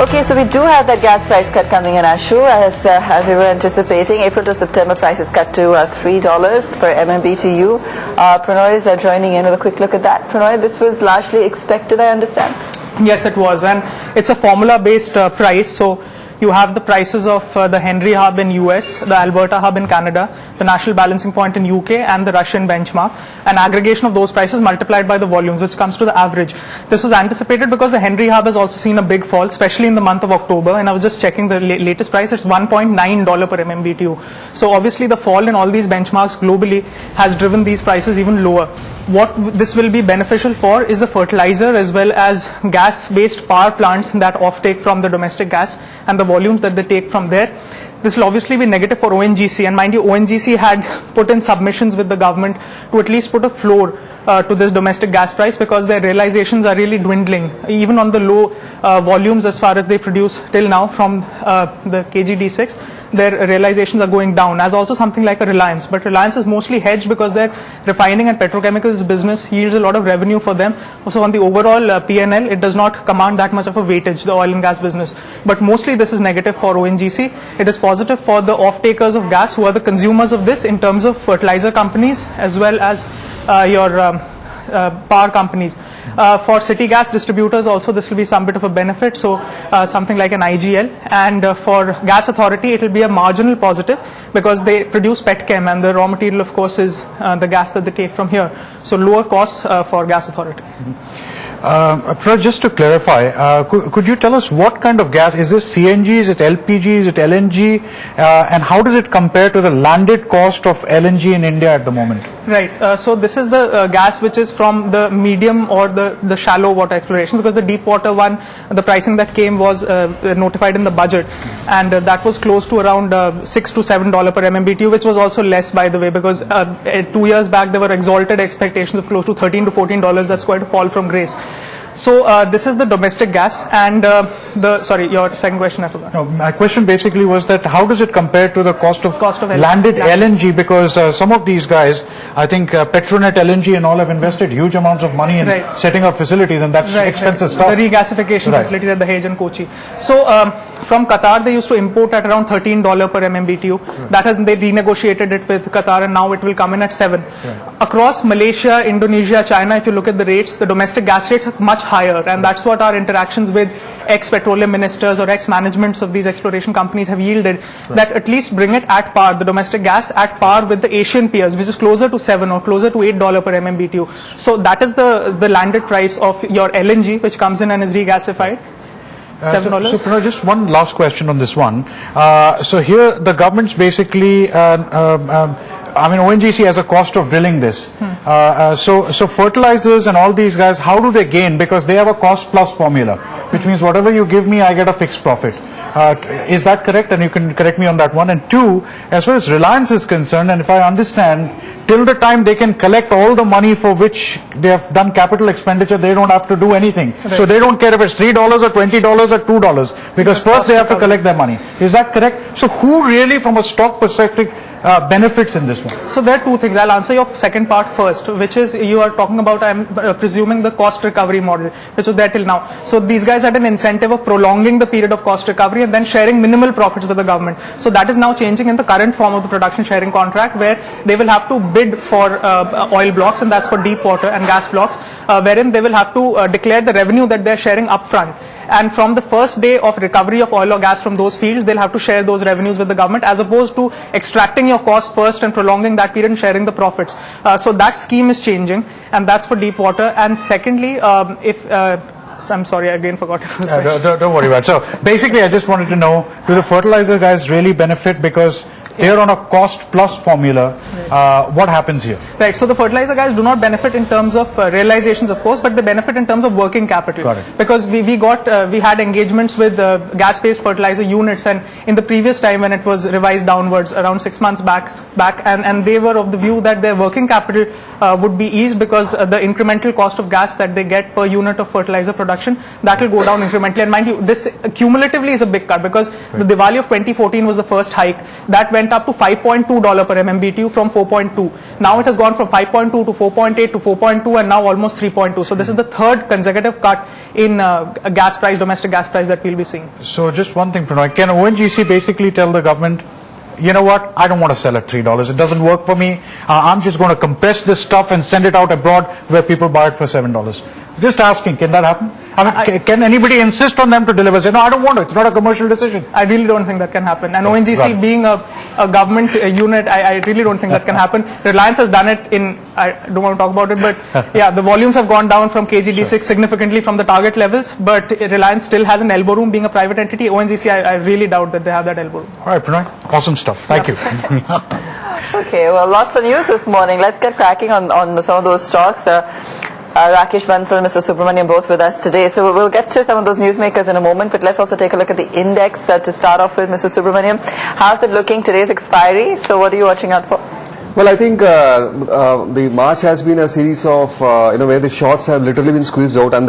Okay, so we do have that gas price cut coming in, Ashu, as we were anticipating. April to September prices cut to $3 per MMBTU. Pranoy is joining in with a quick look at that. Pranoy, this was largely expected, I understand. Yes, it was, and it's a formula-based price. So you have the prices of the Henry Hub in US, the Alberta Hub in Canada, the National Balancing Point in UK, and the Russian benchmark. An aggregation of those prices multiplied by the volumes, which comes to the average. This was anticipated because the Henry Hub has also seen a big fall, especially in the month of October. And I was just checking the latest price; it's $1.9 per MMBTU. So obviously, the fall in all these benchmarks globally has driven these prices even lower. What this will be beneficial for is the fertilizer as well as gas-based power plants that offtake from the domestic gas and the volumes that they take from there. This will obviously be negative for ONGC, and mind you, ONGC had put in submissions with the government to at least put a floor to this domestic gas price, because their realizations are really dwindling, even on the low volumes as far as they produce till now from the KG-D6. Their realizations are going down, as also something like a Reliance. But Reliance is mostly hedged because their refining and petrochemicals business yields a lot of revenue for them. Also on the overall P&L, it does not command that much of a weightage, the oil and gas business. But mostly this is negative for ONGC. It is positive for the off-takers of gas, who are the consumers of this in terms of fertilizer companies as well as your power companies. For city gas distributors also, this will be some bit of a benefit, so something like an IGL. And for gas authority, it will be a marginal positive because they produce petchem, and the raw material, of course, is the gas that they take from here. So lower costs for gas authority. Just to clarify, could you tell us what kind of gas? Is this CNG, is it LPG, is it LNG? And how does it compare to the landed cost of LNG in India at the moment? Right. So this is the gas which is from the medium or the shallow water exploration, because the deep water one, the pricing that came was notified in the budget, and that was close to around $6 to $7 per MMBTU, which was also less, by the way, because 2 years back there were exalted expectations of close to $13 to $14. That's quite a fall from grace. So this is the domestic gas, and sorry, your second question I forgot. No, my question basically was that how does it compare to the cost of landed LNG? Because some of these guys, I think Petronet LNG and all, have invested huge amounts of money in setting up facilities, and that's expensive stuff. The regasification facilities at Dahej and Kochi. So from Qatar, they used to import at around $13 per MMBTU. That has, they renegotiated it with Qatar, and now it will come in at $7. Across Malaysia, Indonesia, China, if you look at the rates, the domestic gas rates are much higher, and that's what our interactions with ex-petroleum ministers or ex-managements of these exploration companies have yielded, that at least bring it at par, the domestic gas at par with the Asian peers, which is closer to $7 or closer to $8 per MMBTU. So that is the landed price of your LNG, which comes in and is regasified. $7. So just one last question on this one. So here the government's basically, I mean, ONGC has a cost of drilling this. So fertilizers and all these guys, how do they gain? Because they have a cost plus formula, which means whatever you give me, I get a fixed profit. Is that correct? And you can correct me on that one. And two, as far as Reliance is concerned, and if I understand, till the time they can collect all the money for which they have done capital expenditure, they don't have to do anything. So they don't care if it's $3 or $20 or $2, because first they have to collect their money. Is that correct? So who really, from a stock perspective, benefits in this one? So there are two things. I'll answer your second part first, which is you are talking about, I'm presuming, the cost recovery model, which was there till now. So these guys had an incentive of prolonging the period of cost recovery and then sharing minimal profits with the government. So that is now changing in the current form of the production sharing contract, where they will have to bid for oil blocks, and that's for deep water and gas blocks, wherein they will have to declare the revenue that they're sharing upfront. And from the first day of recovery of oil or gas from those fields, they'll have to share those revenues with the government, as opposed to extracting your cost first and prolonging that period and sharing the profits. So that scheme is changing, and that's for deep water. And secondly, I'm sorry, I again forgot. Don't worry about it. So basically, I just wanted to know, do the fertilizer guys really benefit because they're on a cost plus formula? What happens here? Right. So the fertilizer guys do not benefit in terms of realizations, of course, but they benefit in terms of working capital. Got it. Because we had engagements with gas-based fertilizer units, and in the previous time when it was revised downwards around 6 months back, and they were of the view that their working capital would be eased, because the incremental cost of gas that they get per unit of fertilizer production, that will go down incrementally. And mind you, this cumulatively is a big cut, because the Diwali of 2014 was the first hike. That went went up to $5.2 per MMBTU from 4.2. Now it has gone from 5.2 to 4.8 to 4.2 and now almost 3.2. So this is the third consecutive cut in gas price, domestic gas price that we'll be seeing. So just one thing, Prannoy, can ONGC basically tell the government, you know what, I don't want to sell at $3. It doesn't work for me. I'm just going to compress this stuff and send it out abroad where people buy it for $7. Just asking, can that happen? I mean, can anybody insist on them to deliver? Say, no, I don't want it. It's not a commercial decision. I really don't think that can happen. And ONGC Right. being a government unit, I really don't think that can happen. Reliance has done it in, I don't want to talk about it, but yeah, the volumes have gone down from KG-D6 significantly from the target levels, but Reliance still has an elbow room being a private entity. ONGC, I really doubt that they have that elbow room. All right, Prannoy, awesome stuff. Thank you. Okay, well, lots of news this morning. Let's get cracking on some of those stocks. Rakesh Bansal, Mr. Subramaniam, both with us today. So we'll get to some of those newsmakers in a moment, but let's also take a look at the index to start off with. Mr. Subramaniam, how's it looking? Today's expiry, so what are you watching out for? Well, I think the March has been a series of, where the shorts have literally been squeezed out, and that